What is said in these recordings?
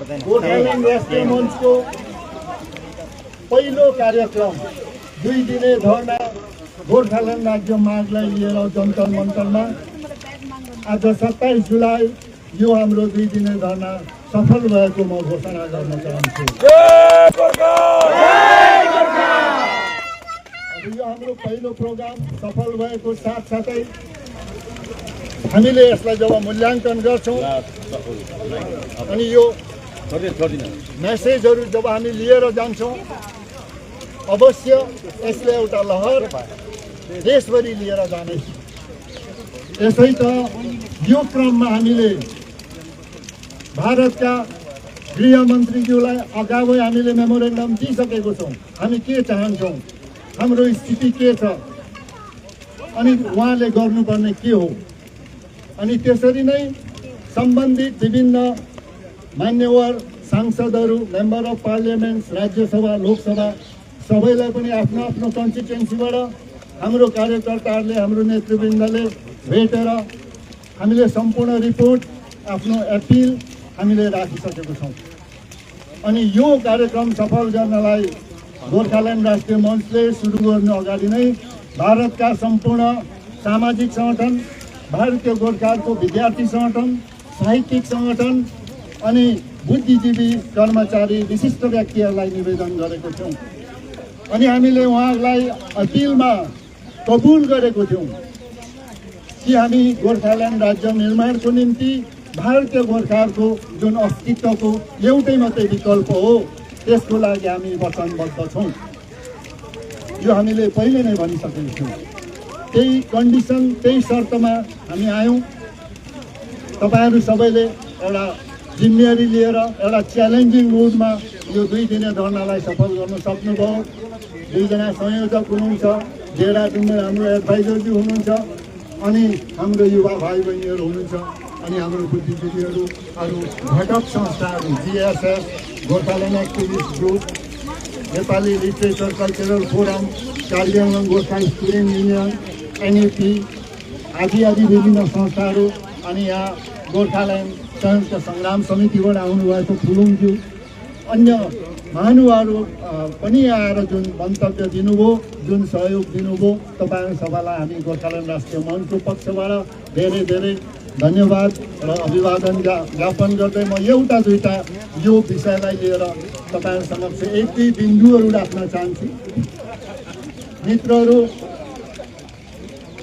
गोर्खाल्यान्ड राष्ट्रिय मञ्चको पहिलो कार्यक्रम 2 दिने धरना गोर्खाल्यान्ड राज्य मागलाई लिएर जन्तर मन्तरमा आज 27 जुलाई यो हाम्रो 2 दिने धरना सफल भएको म घोषणा गर्न चाहन्छु। यो हाम्रो पहिलो प्रोग्राम सफल भएको साथसाथै हामीले यसलाई जब मूल्याङ्कन गर्छौँ अनि यो मेसेजहरू जब हामी लिएर जान्छौँ अवश्य यसले एउटा लहर देशभरि लिएर जानेछ। यसै त यो क्रममा हामीले भारतका गृहमन्त्रीज्यूलाई अगावै हामीले मेमोरेन्डम दिइसकेको छौँ। हामी के चाहन्छौँ, हाम्रो स्थिति के छ अनि उहाँले गर्नुपर्ने के हो। अनि त्यसरी नै सम्बन्धित विभिन्न मान्यवर सांसदहरू, member of parliament, Rajya Sabha, Lok Sabha सबैलाई पनि आफ्नो आफ्नो कन्स्टिट्युएन्सीबाट हाम्रो कार्यकर्ताहरूले, हाम्रो नेतृवृन्दले भेटेर हामीले सम्पूर्ण रिपोर्ट, आफ्नो एपिल हामीले राखिसकेको छौँ। अनि यो कार्यक्रम सफल गर्नलाई गोर्खाल्यान्ड राष्ट्रिय मञ्चले सुरु गर्नु अगाडि नै भारतका सम्पूर्ण सामाजिक सङ्गठन, भारतीय गोर्खाहरूको विद्यार्थी सङ्गठन, साहित्यिक सङ्गठन अनि बुद्धिजीवी, कर्मचारी, विशिष्ट व्यक्तिहरूलाई निवेदन गरेको छौँ। अनि हामीले उहाँहरूलाई अपिलमा कबुल गरेको थियौँ कि हामी गोर्खाल्यान्ड राज्य निर्माणको निम्ति भारतीय गोर्खाहरूको जुन अस्तित्वको एउटै मात्रै विकल्प हो त्यसको लागि हामी वचनबद्ध छौँ। यो हामीले पहिले नै भनिसकेको छौँ। त्यही कन्डिसन, त्यही शर्तमा हामी आयौँ। तपाईँहरू सबैले एउटा जिम्मेवारी लिएर एउटा च्यालेन्जिङ मोडमा यो 2 दिने धरनालाई सफल गर्न सक्नुभयो। 2 जना संयोजक हुनुहुन्छ, देहरादुनमा हाम्रो एडभाइजरजी हुनुहुन्छ अनि हाम्रो युवा भाइ बहिनीहरू हुनुहुन्छ अनि हाम्रो बुद्धिजीवीहरू, अरू घटक संस्थाहरू, GSS, Gorkhaland activist group, Nepali literature cultural forum, कार्यान्वयन गोर्खा स्टुडेन्ट युनियन, एनएपी आदि विभिन्न संस्थाहरू अनि यहाँ गोर्खाल्यान्ड संयुक्त सङ्ग्राम समितिबाट आउनुभएको फुलुङज्यू, अन्य महानुभावहरू पनि आएर जुन मन्तव्य दिनुभयो, जुन सहयोग दिनुभयो, तपाईँहरू सबैलाई हामी गोर्खाल्यान्ड राष्ट्रिय मञ्चको पक्षबाट धेरै धेरै धन्यवाद र अभिवादन ज्ञापन गर्दै म एउटा दुईटा यो विषयलाई लिएर तपाईँहरू समक्ष 1-2 बिन्दुहरू राख्न चाहन्छु। मित्रहरू,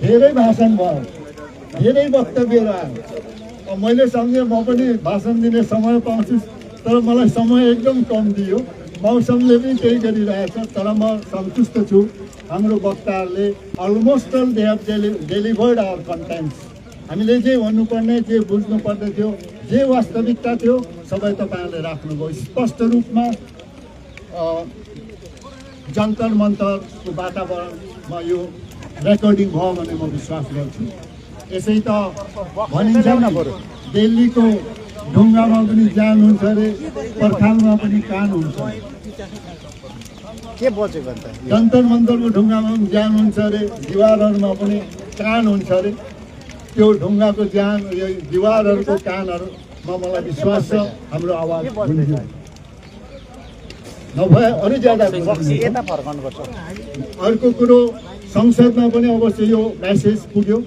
धेरै भाषण भयो, धेरै वक्तव्यहरू आयो। मैले सम्झेँ म पनि भाषण दिने समय पाउँछु, तर मलाई समय एकदम कम दियो। मौसमले पनि त्यही गरिरहेछ, तर म सन्तुष्ट छु। हाम्रो वक्ताहरूले almost all they have delivered our contents. हामीले जे भन्नुपर्ने, जे बुझ्नुपर्ने थियो, जे वास्तविकता थियो सबै तपाईँहरूले राख्नुभयो। स्पष्ट रूपमा जन्तर मन्तरको वातावरणमा यो रेकर्डिङ भयो भन्ने म विश्वास गर्छु। यसै त भनिन्छ नि, दिल्लीको ढुङ्गामा पनि ज्यान हुन्छ अरे, पर्खालमा पनि कान हुन्छ। के बचेको अन्त? जन्तर मन्तरको ढुङ्गामा पनि ज्यान हुन्छ अरे, दिवारहरूमा पनि कान हुन्छ अरे। त्यो ढुङ्गाको ज्यान, यो दिवारहरूको कानहरूमा मलाई विश्वास छ हाम्रो आवाज हुन्छ। नभए अरू ज्यादा यता फर्काउनुपर्छ। अर्को कुरो, संसदमा पनि अवश्य यो मेसेज पुग्यो।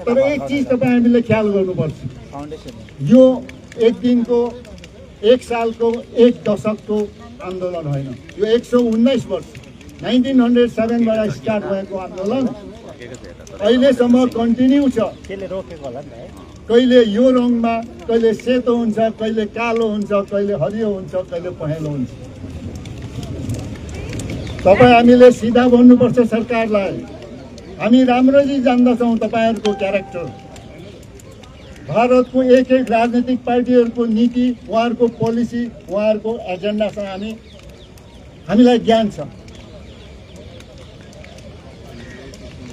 तर एक चिज तपाईँ हामीले ख्याल गर्नुपर्छ, यो 1 दिनको, 1 सालको, 1 दशकको आन्दोलन होइन। यो 119 वर्ष 1907बाट स्टार्ट भएको आन्दोलन अहिलेसम्म कन्टिन्यू छ। कहिले यो रङमा, कहिले सेतो हुन्छ, कहिले कालो हुन्छ, कहिले हरियो हुन्छ, कहिले पहेँलो हुन्छ। तपाईँ हामीले सिधा भन्नुपर्छ सरकारलाई। हामी राम्ररी जान्दछौँ तपाईँहरूको क्यारेक्टर, भारतको एक राजनीतिक पार्टीहरूको नीति, उहाँहरूको पोलिसी, उहाँहरूको एजेन्डासँग हामीलाई ज्ञान छ।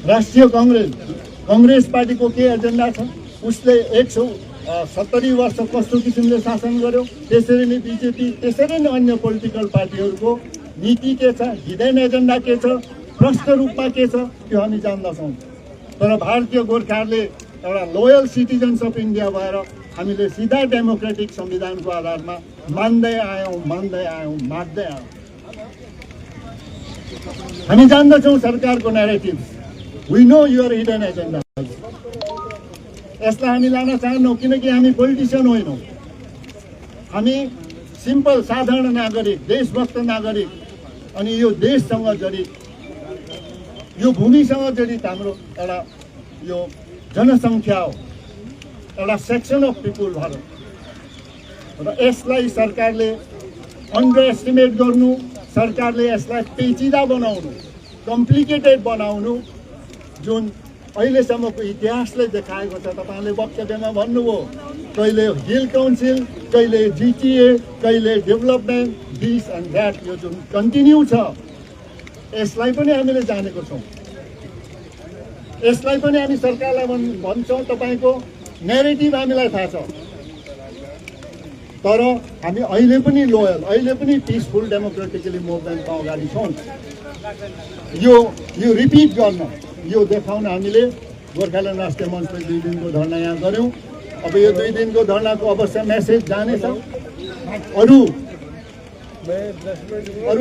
राष्ट्रिय काङ्ग्रेस पार्टीको के एजेन्डा छ, उसले 170 वर्ष कस्तो किसिमले शासन गर्यो, त्यसरी नै बिजेपी, त्यसरी नै अन्य पोलिटिकल पार्टीहरूको नीति के छ, हिडन एजेन्डा के छ, प्रष्ट रूपमा के छ, त्यो हामी जान्दछौँ। तर भारतीय गोर्खाहरूले एउटा लोयल सिटिजन्स अफ इन्डिया भएर हामीले सिधा डेमोक्रेटिक संविधानको आधारमा मान्दै आयौँ मान्दै आयौँ। हामी जान्दछौँ सरकारको narrative. We know your hidden agenda. यसलाई हामी लान चाहन्नौँ किनकि हामी पोलिटिसियन होइनौँ। हामी सिम्पल साधारण नागरिक, देशभक्त नागरिक, अनि यो देशसँग जडित, यो भूमिसँग जडित हाम्रो एउटा यो जनसङ्ख्या हो, एउटा सेक्सन अफ पिपुल भारत। र यसलाई सरकारले अन्डर एस्टिमेट गर्नु, सरकारले यसलाई पेचिदा बनाउनु, कम्प्लिकेटेड बनाउनु, जुन अहिलेसम्मको इतिहासले देखाएको छ। तपाईँले वक्तव्यमा भन्नुभयो, कहिले हिल काउन्सिल, कहिले जिटिए, कहिले डेभलपमेन्ट, दिस एन्ड द्याट, यो जुन कन्टिन्यू छ, यसलाई पनि हामीले जानेको छौँ। यसलाई पनि हामी सरकारलाई भन्छौँ, तपाईँको न्यारेटिभ हामीलाई थाहा छ। तर हामी अहिले पनि लोयल, अहिले पनि पिसफुल डेमोक्रेटिकली मुभमेन्टमा अगाडि छौँ। यो रिपिट गर्न, यो देखाउन हामीले गोर्खाल्यान्ड राष्ट्रिय मञ्चले 2 दिनको धरना यहाँ गऱ्यौँ। अब यो 2 दिनको धरनाको अवश्य मेसेज जानेछ। अरू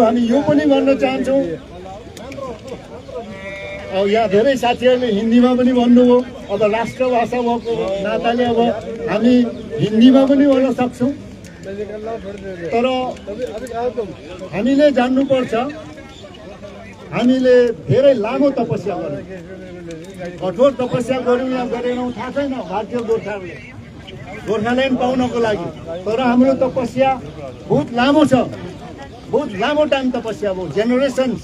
हामी यो पनि भन्न चाहन्छौँ, अब यहाँ धेरै साथीहरूले हिन्दीमा पनि भन्नुभयो। अब राष्ट्रभाषा भएको नाताले अब हामी हिन्दीमा पनि भन्न सक्छौँ। तर हामीले जान्नुपर्छ, हामीले धेरै लामो तपस्या गर्यौँ, कठोर तपस्या गर्यौँ या गरेनौँ थाहा छैन भारतीय गोर्खाहरूले गोर्खाल्यान्ड पाउनको लागि। तर हाम्रो तपस्या बहुत लामो छ, बहुत लामो टाइम तपस्या भयो। जेनेरेसन्स,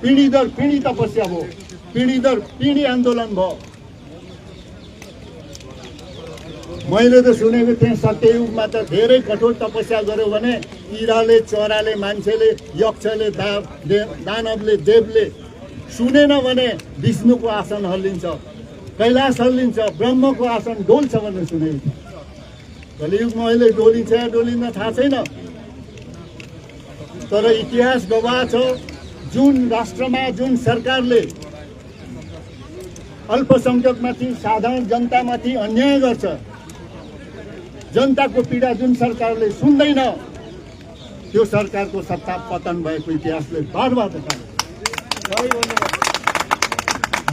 पिँढी दर पिँढी तपस्या भयो, पिँढी दर पिँढी आन्दोलन भयो। मैले त सुनेको थिएँ सत्ययुगमा त धेरै कठोर तपस्या गर्यो भने किराले, चराले, मान्छेले, यक्षले, दानवले, देवले सुनेन भने विष्णुको आसन हल्लिन्छ, कैलाश हल्लिन्छ, ब्रह्मको आसन डोल्छ भन्ने सुनेको थिएँ। कलियुगमा अहिले डोलिन्छ या डोलिन्न थाहा छैन। तर इतिहास गवाह छ, जुन राष्ट्रमा, जुन सरकारले अल्पसङ्ख्यकमाथि, साधारण जनतामाथि अन्याय गर्छ, जनताको पीडा जुन सरकारले सुन्दैन, त्यो सरकारको सत्ता पतन भएको इतिहासले बार बार देखाएको।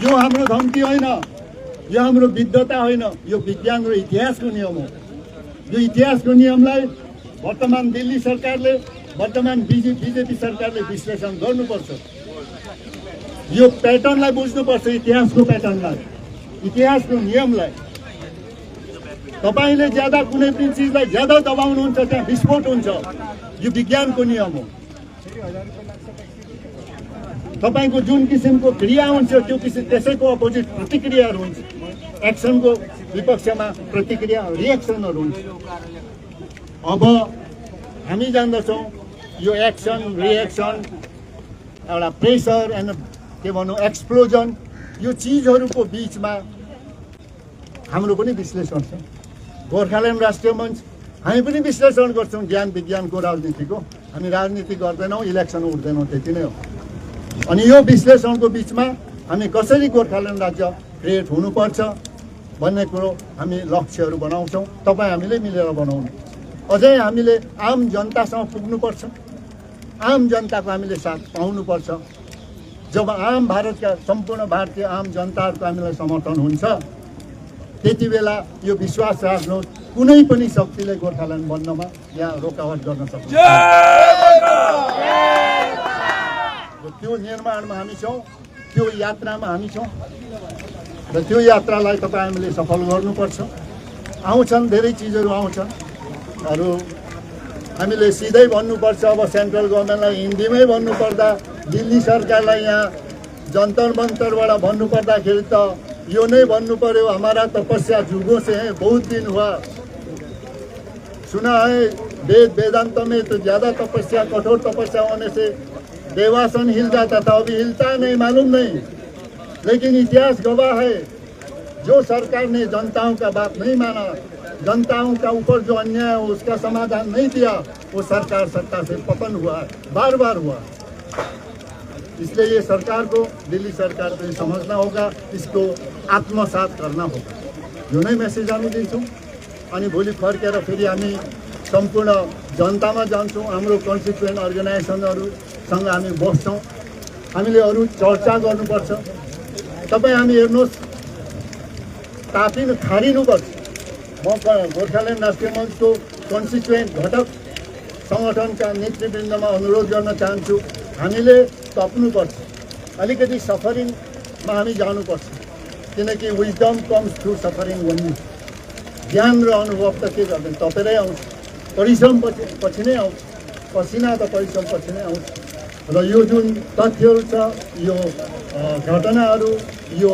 यो हाम्रो धम्की होइन, यो हाम्रो विद्धता होइन, यो विज्ञान र इतिहासको नियम हो। यो इतिहासको नियमलाई वर्तमान दिल्ली सरकारले, वर्तमान बिजेपी सरकारले विश्लेषण गर्नुपर्छ। यो प्याटर्नलाई बुझ्नुपर्छ, इतिहासको प्याटर्नलाई, इतिहासको नियमलाई। तपाईँले ज्यादा कुनै पनि चिजलाई ज्यादा दबाउनुहुन्छ त्यहाँ विस्फोट हुन्छ। यो विज्ञानको नियम हो। तपाईँको जुन किसिमको क्रिया हुन्छ त्यो त्यसैको अपोजिट प्रतिक्रियाहरू हुन्छ। एक्सनको विपक्षमा प्रतिक्रिया, रिएक्सनहरू हुन्छ। अब हामी जान्दछौँ यो एक्सन, रिएक्सन, एउटा प्रेसर एन्ड के भनौँ एक्सप्लोजन, यो चिजहरूको बिचमा हाम्रो पनि विश्लेषण छ। गोर्खाल्यान्ड राष्ट्रिय मञ्च हामी पनि विश्लेषण गर्छौँ ज्ञान विज्ञानको, राजनीतिको। हामी राजनीति गर्दैनौँ, इलेक्सन उठ्दैनौँ, त्यति नै हो। अनि यो विश्लेषणको बिचमा हामी कसरी गोर्खाल्यान्ड राज्य क्रिएट हुनुपर्छ भन्ने कुरो हामी लक्ष्यहरू बनाउँछौँ। तपाईँ हामीले मिलेर बनाउनु। अझै हामीले आम जनतासँग पुग्नुपर्छ, आम जनताको हामीले साथ पाउनुपर्छ। जब आम भारतका सम्पूर्ण भारतीय आम जनताहरूको हामीलाई समर्थन हुन्छ, त्यति बेला यो विश्वास राख्नु कुनै पनि शक्तिले गोर्खाल्यान्ड बन्नमा यहाँ रोकावट गर्न सक्छ। त्यो निर्माणमा हामी छौँ, त्यो यात्रामा हामी छौँ र त्यो यात्रालाई तपाईँ हामीले सफल गर्नुपर्छ। आउँछन् धेरै चिजहरू आउँछन्। अरू हामीले सिधै भन्नुपर्छ। अब सेन्ट्रल गभर्मेन्टलाई हिन्दीमै भन्नुपर्दा, दिल्ली सरकारलाई यहाँ जन्तर मन्तरबाट भन्नुपर्दाखेरि त यो नै भन्नु पर्यो, हमारा तपस्या जुगों से है, बहुत दिन हुआ। सुना है वेद वेदांत में तो ज़्यादा तपस्या, कठोर तपस्या होने से देवासन हिल जाता था, अभी हिलता नहीं, मालूम नहीं। लेकिन इतिहास गवाह है, जो सरकार ने जनताओं का बात नहीं माना, जनताओं का ऊपर जो अन्याय हो उसका समाधान नहीं दिया, वो सरकार सत्ता से पतन हुआ है, बार बार हुआ। इसलिए ये सरकार को, दिल्ली सरकार को समझना होगा, इसको आत्मसात करना होगा। यो नै मेसेज हामी दिन्छौँ। अनि भोलि फर्केर फेरि हामी सम्पूर्ण जनतामा जान्छौँ, हाम्रो कन्स्टिट्युएन्ट अर्गनाइजेसनहरूसँग हामी बस्छौँ, हामीले अरू चर्चा गर्नुपर्छ। तपाईँ हामी हेर्नुहोस्, तातिनु खारिनुपर्छ। म गोर्खाल्यान्ड राष्ट्रिय मञ्चको कन्स्टिट्युएन्ट घटक सङ्गठनका नेतृवृन्दमा अनुरोध गर्न चाहन्छु, हामीले तप्नुपर्छ, अलिकति सफरिङमा हामी जानुपर्छ, किनकि विजडम कम्स थ्रु सफरिङ भन्ने ज्ञान र अनुभव त के गर्दैन, तपेरै आउँछ, परिश्रम पछि नै आउँछ, पसिना त परिश्रम पछि नै आउँछ। र यो जुन तथ्यहरू छ, यो घटनाहरू, यो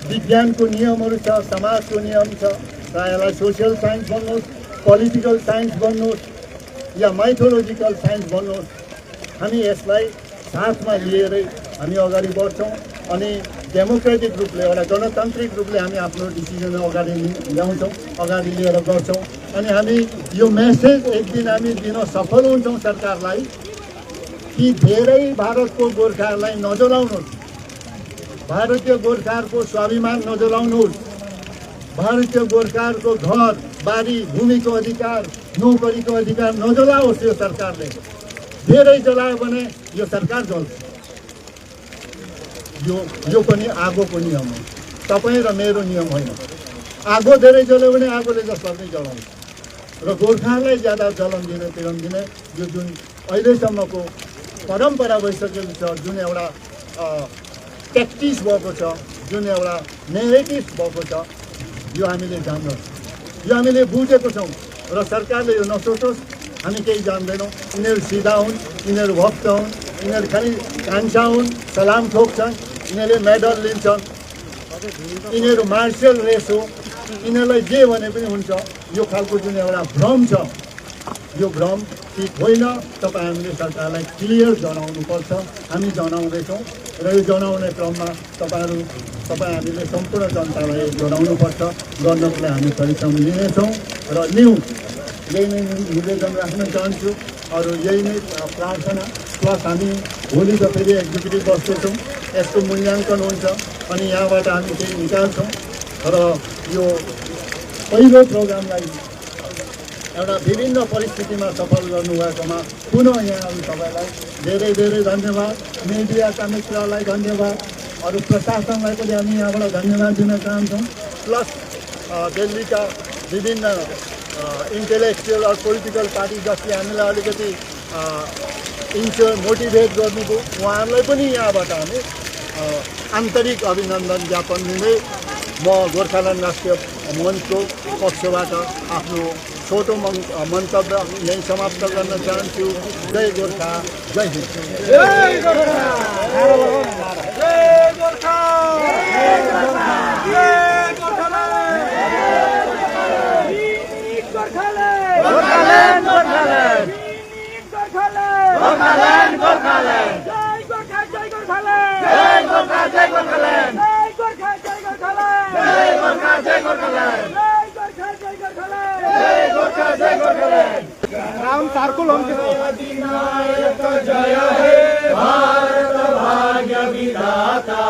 विज्ञानको नियमहरू छ, समाजको नियम छ, यसलाई सोसियल साइन्स भन्नुहोस्, पोलिटिकल साइन्स भन्नुहोस् या माइथोलोजिकल साइन्स भन्नुहोस्, हामी यसलाई साथमा लिएरै हामी अगाडि बढ्छौँ अनि डेमोक्रेटिक रूपले, एउटा गणतान्त्रिक रूपले हामी आफ्नो डिसिजन अगाडि ल्याउँछौँ, अगाडि लिएर गर्छौँ। अनि हामी यो मेसेज एक दिन हामी दिन सफल हुन्छौँ सरकारलाई कि धेरै भारतको गोर्खाहरूलाई नजलाउनुहोस्, भारतीय गोर्खाहरूको स्वाभिमान नजलाउनुहोस्, भारतीय गोर्खाहरूको घर बारी भूमिको अधिकार नोकरीको अधिकार नजलाओस्। यो सरकारले धेरै जलायो भने यो सरकार जल्छ। यो पनि आगोको नियम हो, तपाईँ र मेरो नियम होइन। आगो धेरै जल्यो भने आगोले जसलाई पनि जलाउँछ र गोर्खाहरूलाई ज्यादा जलन दिने यो जुन अहिलेसम्मको परम्परा भइसकेको छ, जुन एउटा प्र्याक्टिस भएको छ, जुन एउटा नेरेटिभ भएको छ, यो हामीले जान्दछौँ, यो हामीले बुझेको छौँ। र सरकारले यो नसोचोस् हामी केही जान्दैनौँ, यिनीहरू सिधा हुन्, यिनीहरू भक्त हुन्, यिनीहरू खालि कान्छा हुन्, सलाम ठोक्छन्, यिनीहरूले मेडल लिन्छन्, यिनीहरू मार्सल रेस हो, यिनीहरूलाई जे भने पनि हुन्छ। यो खालको जुन एउटा भ्रम छ, यो भ्रम ठिक होइन। तपाईँ हामीले सरकारलाई क्लियर जनाउनुपर्छ, हामी जनाउँदैछौँ र यो जनाउने क्रममा तपाईँ हामीले सम्पूर्ण जनतालाई जनाउनुपर्छ, गर्नको लागि हामी परिश्रम लिनेछौँ र लिउँ। यही नै निवेदन राख्न चाहन्छु, अरू यही नै प्रार्थना। प्लस हामी भोलि त फेरि एक्जिक्युटिभ बस्दैछौँ, यसको मूल्याङ्कन हुन्छ अनि यहाँबाट हामी केही निकाल्छौँ। र यो पहिलो प्रोग्रामलाई एउटा विभिन्न परिस्थितिमा सफल गर्नुभएकोमा पुनः यहाँ तपाईँलाई धेरै धेरै धन्यवाद। मिडियाका मित्रहरूलाई धन्यवाद, अरू प्रशासनलाई पनि हामी यहाँबाट धन्यवाद दिन चाहन्छौँ। प्लस दिल्लीका विभिन्न इन्टेलेक्चुअल र पोलिटिकल पार्टी जसले हामीलाई अलिकति मोटिभेट गर्नुभयो, उहाँहरूलाई पनि यहाँबाट हामी आन्तरिक अभिनन्दन ज्ञापन दिँदै म गोर्खाल्यान्ड राष्ट्रिय मञ्चको पक्षबाट आफ्नो छोटो मन्तव्य यही समाप्त गर्न चाहन्छु। जय गोर्खा, जय हिन्द। जय गोर्खा, जय गोर्खा, जय गोर्खा, जय गोर्खाल्यान्ड, गोर्खाल्यान्ड, गोर्खाल्यान्ड, गोर्खाल्यान्ड, गोर्खाल्यान्ड, जय गोर्खा, जय गोर्खाल्यान्ड, जय गोर्खा, जय गोर्खाल्यान्ड, जय गोर्खा, जय गोर्खाल्यान्ड, जय गोर्खा, जय गोर्खाल्यान्ड, जय गोर्खा, जय गोर्खाल्यान्ड, जय गोर्खा, जय गोर्खाल्यान्ड। राम सर्कुल अधिनायक जय हे भारत भाग्य विधाता।